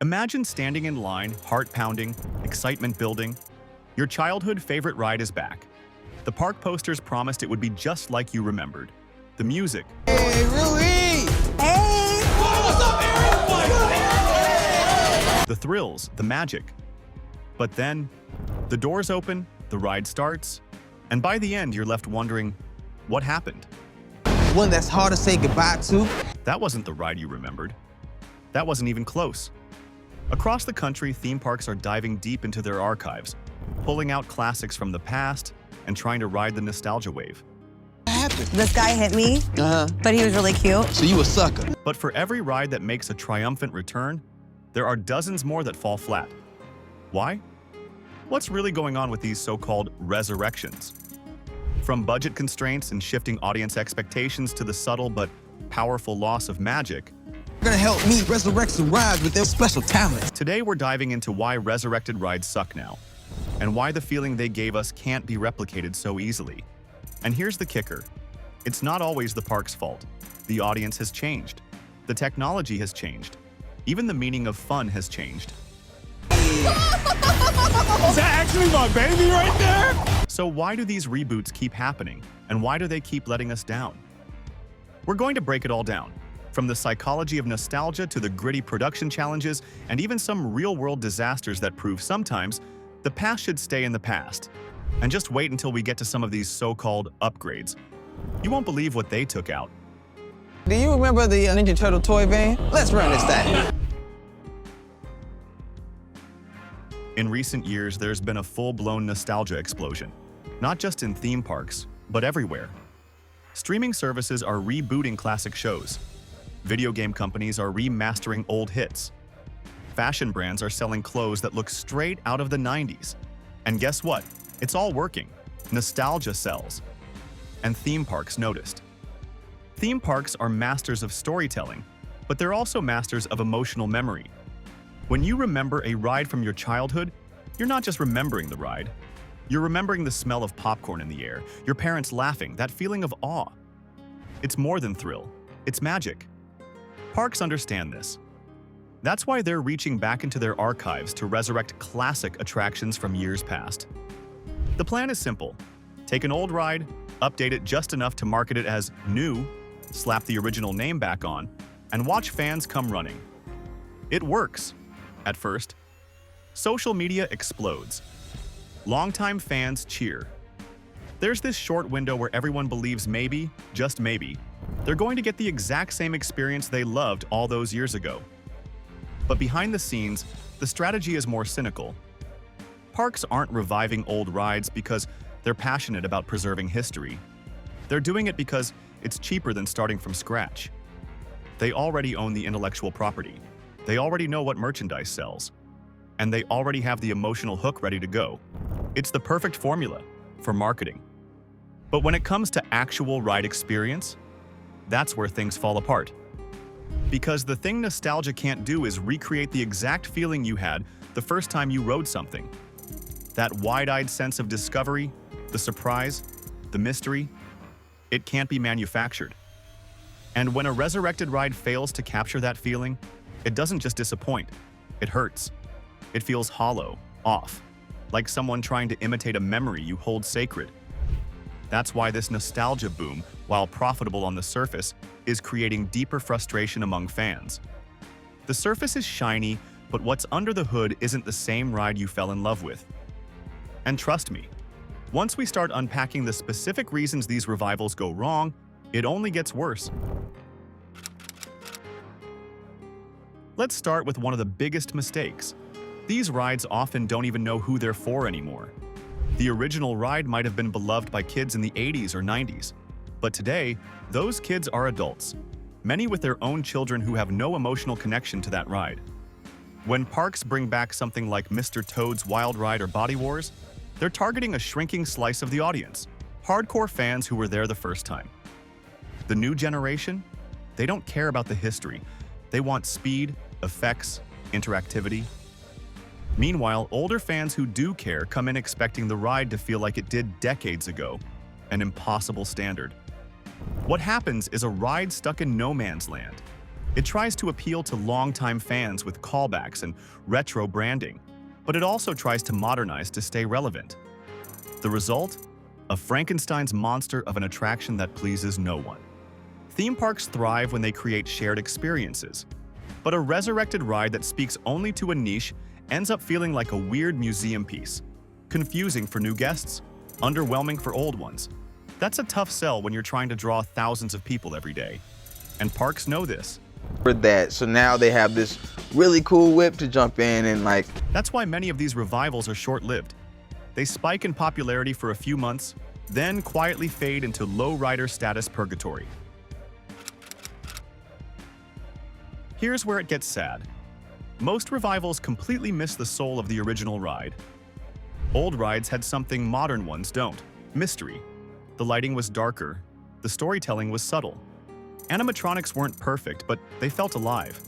Imagine standing in line, heart pounding, excitement building. Your childhood favorite ride is back. The park posters promised it would be just like you remembered. The music. Hey, Rui! Hey! What's up, Aaron? The thrills, the magic. But then, the doors open, the ride starts, and by the end you're left wondering, what happened? One that's hard to say goodbye to. That wasn't the ride you remembered. That wasn't even close. Across the country, theme parks are diving deep into their archives, pulling out classics from the past and trying to ride the nostalgia wave. What happened? This guy hit me, but he was really cute. So you a sucker. But for every ride that makes a triumphant return, there are dozens more that fall flat. Why? What's really going on with these so-called resurrections? From budget constraints and shifting audience expectations to the subtle but powerful loss of magic, They're gonna help me resurrect some rides with their special talents. today we're diving into why resurrected rides suck now, and why the feeling they gave us can't be replicated so easily. And here's the kicker. It's not always the park's fault. The audience has changed. The technology has changed. Even the meaning of fun has changed. Is that actually my baby right there? So why do these reboots keep happening, and why do they keep letting us down? We're going to break it all down, from the psychology of nostalgia to the gritty production challenges and even some real-world disasters that prove sometimes the past should stay in the past. And just wait until we get to some of these so-called upgrades. You won't believe what they took out. Do you remember the Ninja Turtle toy van? Let's run this thing. In recent years, there's been a full-blown nostalgia explosion, not just in theme parks, but everywhere. Streaming services are rebooting classic shows. Video game companies are remastering old hits. Fashion brands are selling clothes that look straight out of the 90s. And guess what? It's all working. Nostalgia sells. And theme parks noticed. Theme parks are masters of storytelling, but they're also masters of emotional memory. When you remember a ride from your childhood, you're not just remembering the ride. You're remembering the smell of popcorn in the air, your parents laughing, that feeling of awe. It's more than thrill. It's magic. Parks understand this. That's why they're reaching back into their archives to resurrect classic attractions from years past. The plan is simple. Take an old ride, update it just enough to market it as new, slap the original name back on, and watch fans come running. It works. At first, social media explodes. Longtime fans cheer. There's this short window where everyone believes maybe, just maybe, they're going to get the exact same experience they loved all those years ago. But behind the scenes, the strategy is more cynical. Parks aren't reviving old rides because they're passionate about preserving history. They're doing it because it's cheaper than starting from scratch. They already own the intellectual property. They already know what merchandise sells. And they already have the emotional hook ready to go. It's the perfect formula for marketing. But when it comes to actual ride experience, that's where things fall apart. Because the thing nostalgia can't do is recreate the exact feeling you had the first time you rode something. That wide-eyed sense of discovery, the surprise, the mystery, it can't be manufactured. And when a resurrected ride fails to capture that feeling, it doesn't just disappoint, it hurts. It feels hollow, off, like someone trying to imitate a memory you hold sacred. That's why this nostalgia boom, while profitable on the surface, is creating deeper frustration among fans. The surface is shiny, but what's under the hood isn't the same ride you fell in love with. And trust me, once we start unpacking the specific reasons these revivals go wrong, it only gets worse. Let's start with one of the biggest mistakes. These rides often don't even know who they're for anymore. The original ride might have been beloved by kids in the 80s or 90s, but today, those kids are adults, many with their own children who have no emotional connection to that ride. When parks bring back something like Mr. Toad's Wild Ride or Body Wars, they're targeting a shrinking slice of the audience, hardcore fans who were there the first time. The new generation, they don't care about the history. They want speed, effects, interactivity. Meanwhile, older fans who do care come in expecting the ride to feel like it did decades ago, an impossible standard. What happens is a ride stuck in no man's land. It tries to appeal to longtime fans with callbacks and retro branding, but it also tries to modernize to stay relevant. The result? A Frankenstein's monster of an attraction that pleases no one. Theme parks thrive when they create shared experiences, but a resurrected ride that speaks only to a niche ends up feeling like a weird museum piece. Confusing for new guests, underwhelming for old ones. That's a tough sell when you're trying to draw thousands of people every day. And parks know this. For that, so now they have this really cool whip to jump in and like. That's why many of these revivals are short-lived. They spike in popularity for a few months, then quietly fade into low-rider status purgatory. Here's where it gets sad. Most revivals completely miss the soul of the original ride. Old rides had something modern ones don't: mystery. The lighting was darker, the storytelling was subtle. Animatronics weren't perfect, but they felt alive.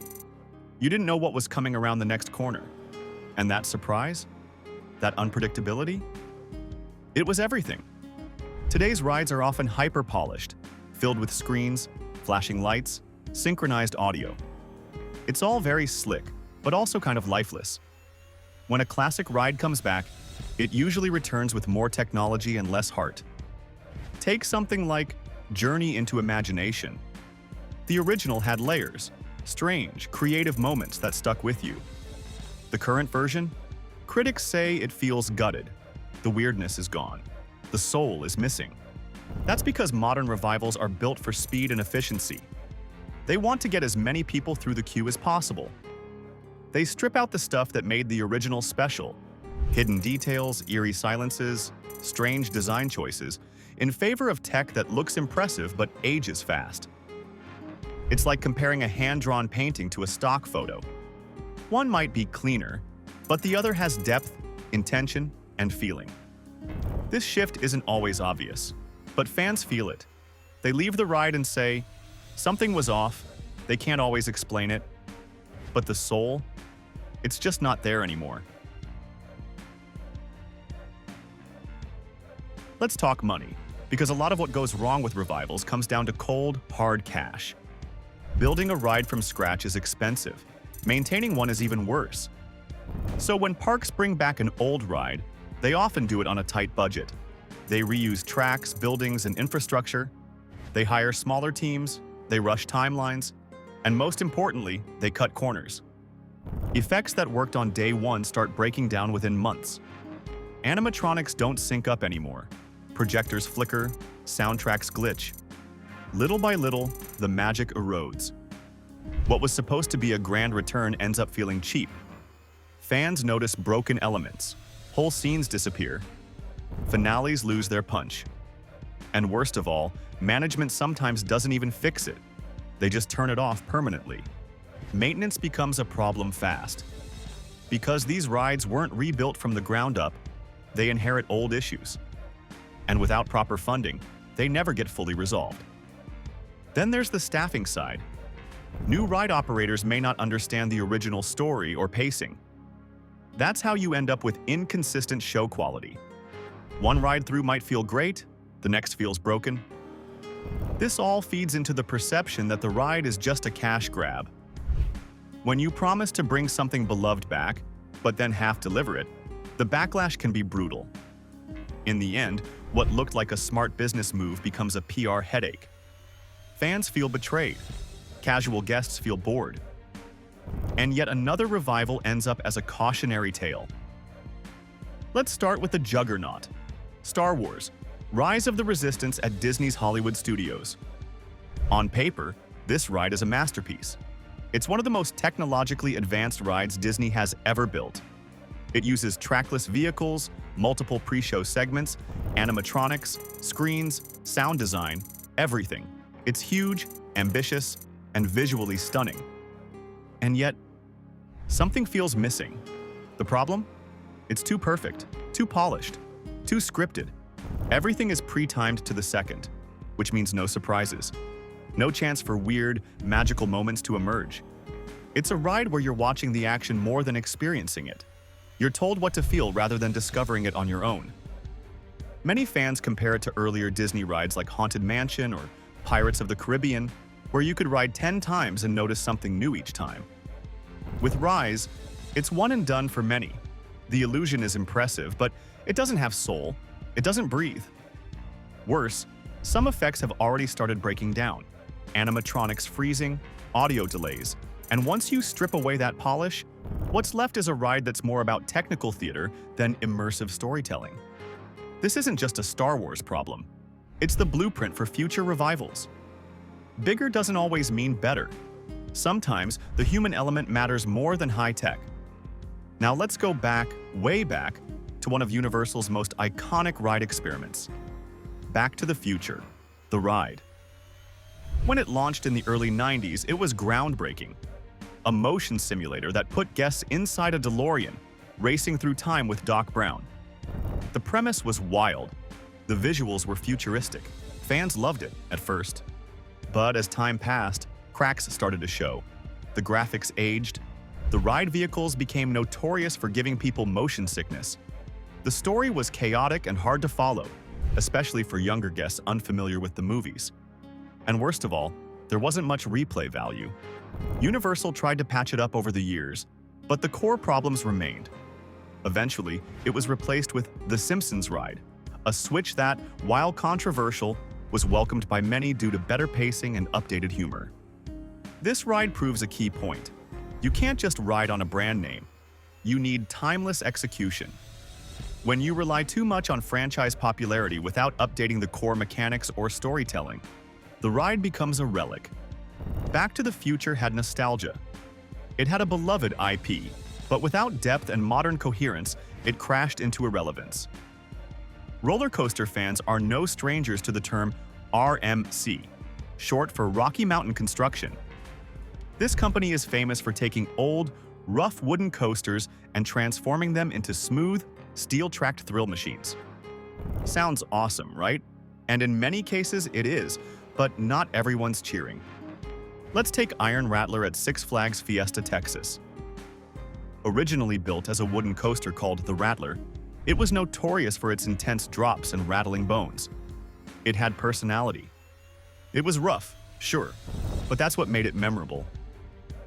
You didn't know what was coming around the next corner. And that surprise? That unpredictability? It was everything. Today's rides are often hyper-polished, filled with screens, flashing lights, synchronized audio. It's all very slick, but also kind of lifeless. When a classic ride comes back, it usually returns with more technology and less heart. Take something like Journey into Imagination. The original had layers, strange, creative moments that stuck with you. The current version? Critics say it feels gutted. The weirdness is gone. The soul is missing. That's because modern revivals are built for speed and efficiency. They want to get as many people through the queue as possible. They strip out the stuff that made the original special: hidden details, eerie silences, strange design choices, in favor of tech that looks impressive but ages fast. It's like comparing a hand-drawn painting to a stock photo. One might be cleaner, but the other has depth, intention, and feeling. This shift isn't always obvious, but fans feel it. They leave the ride and say, something was off, they can't always explain it, but the soul, it's just not there anymore. Let's talk money, because a lot of what goes wrong with revivals comes down to cold, hard cash. Building a ride from scratch is expensive. Maintaining one is even worse. So when parks bring back an old ride, they often do it on a tight budget. They reuse tracks, buildings, and infrastructure. They hire smaller teams, they rush timelines, and most importantly, they cut corners. Effects that worked on day one start breaking down within months. Animatronics don't sync up anymore. Projectors flicker, soundtracks glitch. Little by little, the magic erodes. What was supposed to be a grand return ends up feeling cheap. Fans notice broken elements. Whole scenes disappear. Finales lose their punch. And worst of all, management sometimes doesn't even fix it. They just turn it off permanently. Maintenance becomes a problem fast. Because these rides weren't rebuilt from the ground up, they inherit old issues. And without proper funding, they never get fully resolved. Then there's the staffing side. New ride operators may not understand the original story or pacing. That's how you end up with inconsistent show quality. One ride-through might feel great, the next feels broken. This all feeds into the perception that the ride is just a cash grab. When you promise to bring something beloved back, but then half deliver it, the backlash can be brutal. In the end, what looked like a smart business move becomes a PR headache. Fans feel betrayed. Casual guests feel bored. And yet another revival ends up as a cautionary tale. Let's start with the juggernaut. Star Wars: Rise of the Resistance at Disney's Hollywood Studios. On paper, this ride is a masterpiece. It's one of the most technologically advanced rides Disney has ever built. It uses trackless vehicles, multiple pre-show segments, animatronics, screens, sound design, everything. It's huge, ambitious, and visually stunning. And yet, something feels missing. The problem? It's too perfect, too polished, too scripted. Everything is pre-timed to the second, which means no surprises. No chance for weird, magical moments to emerge. It's a ride where you're watching the action more than experiencing it. You're told what to feel rather than discovering it on your own. Many fans compare it to earlier Disney rides like Haunted Mansion or Pirates of the Caribbean, where you could ride 10 times and notice something new each time. With Rise, it's one and done for many. The illusion is impressive, but it doesn't have soul. It doesn't breathe. Worse, some effects have already started breaking down. Animatronics freezing, audio delays, and once you strip away that polish, what's left is a ride that's more about technical theater than immersive storytelling. This isn't just a Star Wars problem. It's the blueprint for future revivals. Bigger doesn't always mean better. Sometimes the human element matters more than high tech. Now let's go back, way back, to one of Universal's most iconic ride experiments. Back to the Future, the ride. When it launched in the early 90s, it was groundbreaking. A motion simulator that put guests inside a DeLorean, racing through time with Doc Brown. The premise was wild. The visuals were futuristic. Fans loved it at first. But as time passed, cracks started to show. The graphics aged. The ride vehicles became notorious for giving people motion sickness. The story was chaotic and hard to follow, especially for younger guests unfamiliar with the movies. And worst of all, there wasn't much replay value. Universal tried to patch it up over the years, but the core problems remained. Eventually, it was replaced with The Simpsons ride, a switch that, while controversial, was welcomed by many due to better pacing and updated humor. This ride proves a key point. You can't just ride on a brand name. You need timeless execution. When you rely too much on franchise popularity without updating the core mechanics or storytelling, the ride becomes a relic. Back to the Future had nostalgia. It had a beloved IP, but without depth and modern coherence, it crashed into irrelevance. Roller coaster fans are no strangers to the term RMC, short for Rocky Mountain Construction. This company is famous for taking old, rough wooden coasters and transforming them into smooth, steel-tracked thrill machines. Sounds awesome, right? And in many cases it is, but not everyone's cheering. Let's take Iron Rattler at Six Flags Fiesta, Texas. Originally built as a wooden coaster called the Rattler, it was notorious for its intense drops and rattling bones. It had personality. It was rough, sure, but that's what made it memorable.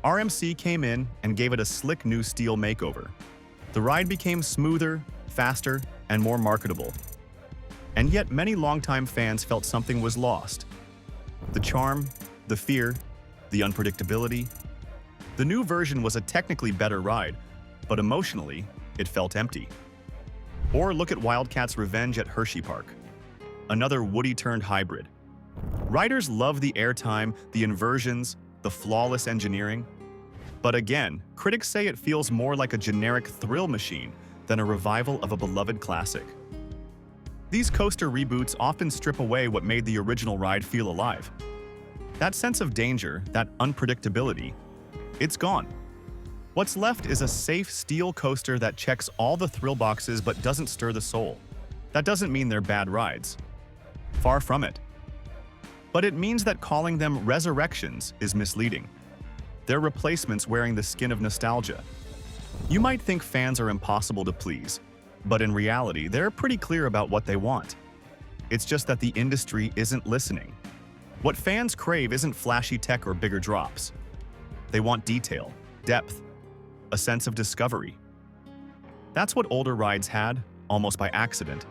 RMC came in and gave it a slick new steel makeover. The ride became smoother, faster, and more marketable. And yet many longtime fans felt something was lost. The charm, the fear, the unpredictability. The new version was a technically better ride, but emotionally, it felt empty. Or look at Wildcat's Revenge at Hershey Park, another Woody-turned hybrid. Riders love the airtime, the inversions, the flawless engineering. But again, critics say it feels more like a generic thrill machine than a revival of a beloved classic. These coaster reboots often strip away what made the original ride feel alive. That sense of danger, that unpredictability, it's gone. What's left is a safe steel coaster that checks all the thrill boxes but doesn't stir the soul. That doesn't mean they're bad rides. Far from it. But it means that calling them resurrections is misleading. They're replacements wearing the skin of nostalgia. You might think fans are impossible to please, but in reality, they're pretty clear about what they want. It's just that the industry isn't listening. What fans crave isn't flashy tech or bigger drops. They want detail, depth, a sense of discovery. That's what older rides had, almost by accident.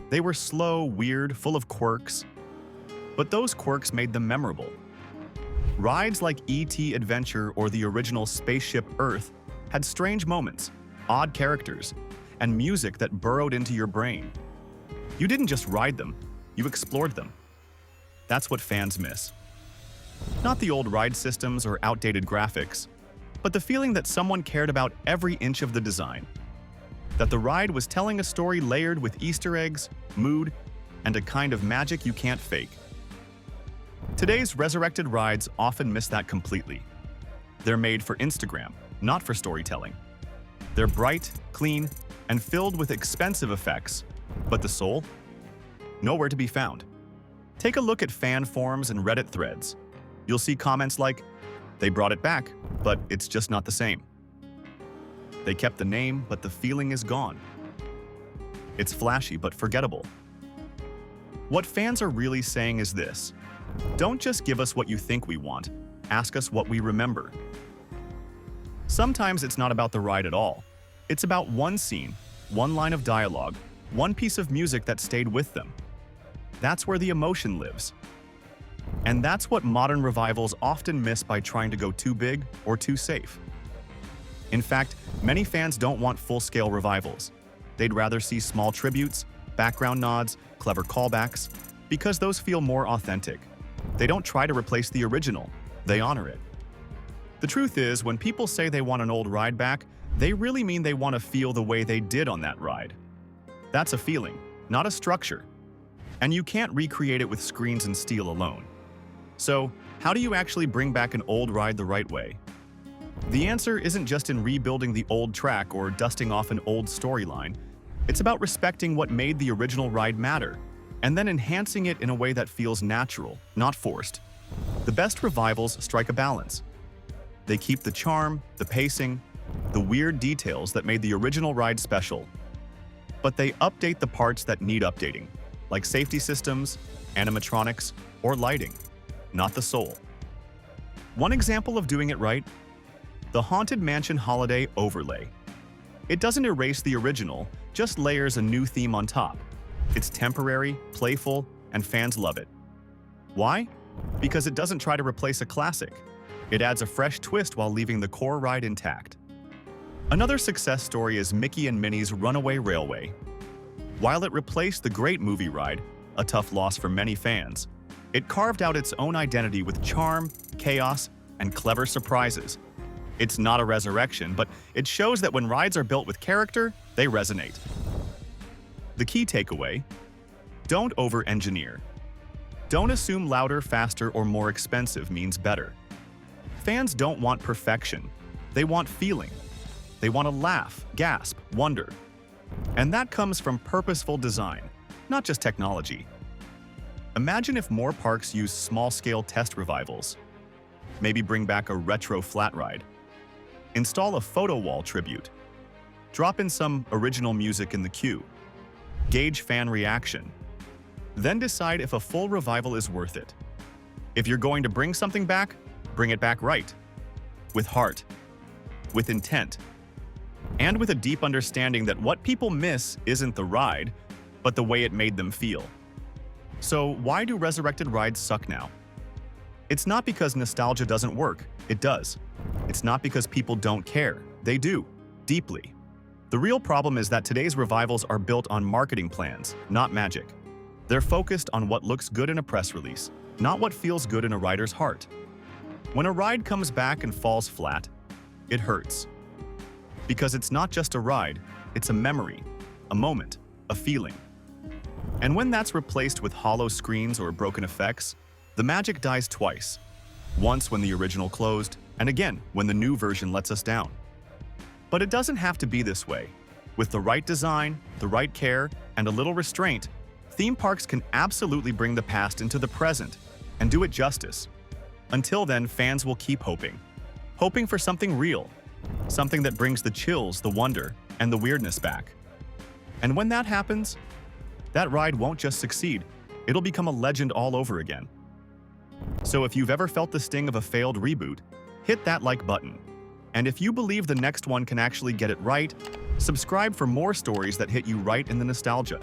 They were slow, weird, full of quirks, but those quirks made them memorable. Rides like E.T. Adventure or the original Spaceship Earth had strange moments, odd characters, and music that burrowed into your brain. You didn't just ride them, you explored them. That's what fans miss. Not the old ride systems or outdated graphics, but the feeling that someone cared about every inch of the design. That the ride was telling a story layered with Easter eggs, mood, and a kind of magic you can't fake. Today's resurrected rides often miss that completely. They're made for Instagram, not for storytelling. They're bright, clean, and filled with expensive effects, but the soul? Nowhere to be found. Take a look at fan forums and Reddit threads. You'll see comments like, "They brought it back, but it's just not the same." They kept the name, but the feeling is gone. It's flashy but forgettable. What fans are really saying is this: Don't just give us what you think we want, ask us what we remember. Sometimes it's not about the ride at all. It's about one scene, one line of dialogue, one piece of music that stayed with them. That's where the emotion lives. And that's what modern revivals often miss by trying to go too big or too safe. In fact, many fans don't want full-scale revivals. They'd rather see small tributes, background nods, clever callbacks, because those feel more authentic. They don't try to replace the original, they honor it. The truth is, when people say they want an old ride back, they really mean they want to feel the way they did on that ride. That's a feeling, not a structure. And you can't recreate it with screens and steel alone. So, how do you actually bring back an old ride the right way? The answer isn't just in rebuilding the old track or dusting off an old storyline. It's about respecting what made the original ride matter, and then enhancing it in a way that feels natural, not forced. The best revivals strike a balance. They keep the charm, the pacing, the weird details that made the original ride special. But they update the parts that need updating, like safety systems, animatronics, or lighting, not the soul. One example of doing it right: the Haunted Mansion Holiday Overlay. It doesn't erase the original, just layers a new theme on top. It's temporary, playful, and fans love it. Why? Because it doesn't try to replace a classic. It adds a fresh twist while leaving the core ride intact. Another success story is Mickey and Minnie's Runaway Railway. While it replaced the great movie ride, a tough loss for many fans, it carved out its own identity with charm, chaos, and clever surprises. It's not a resurrection, but it shows that when rides are built with character, they resonate. The key takeaway: don't over-engineer. Don't assume louder, faster, or more expensive means better. Fans don't want perfection. They want feeling. They want to laugh, gasp, wonder. And that comes from purposeful design, not just technology. Imagine if more parks used small-scale test revivals. Maybe bring back a retro flat ride. Install a photo wall tribute. Drop in some original music in the queue. Gauge fan reaction. Then decide if a full revival is worth it. If you're going to bring something back, bring it back right. With heart. With intent. And with a deep understanding that what people miss isn't the ride, but the way it made them feel. So why do resurrected rides suck now? It's not because nostalgia doesn't work. It does. It's not because people don't care. They do. Deeply. The real problem is that today's revivals are built on marketing plans, not magic. They're focused on what looks good in a press release, not what feels good in a rider's heart. When a ride comes back and falls flat, it hurts. Because it's not just a ride, it's a memory, a moment, a feeling. And when that's replaced with hollow screens or broken effects, the magic dies twice. Once when the original closed, and again when the new version lets us down. But it doesn't have to be this way. With the right design, the right care, and a little restraint, theme parks can absolutely bring the past into the present and do it justice. Until then, fans will keep hoping. Hoping for something real. Something that brings the chills, the wonder, and the weirdness back. And when that happens, that ride won't just succeed, it'll become a legend all over again. So if you've ever felt the sting of a failed reboot, hit that like button. And if you believe the next one can actually get it right, subscribe for more stories that hit you right in the nostalgia.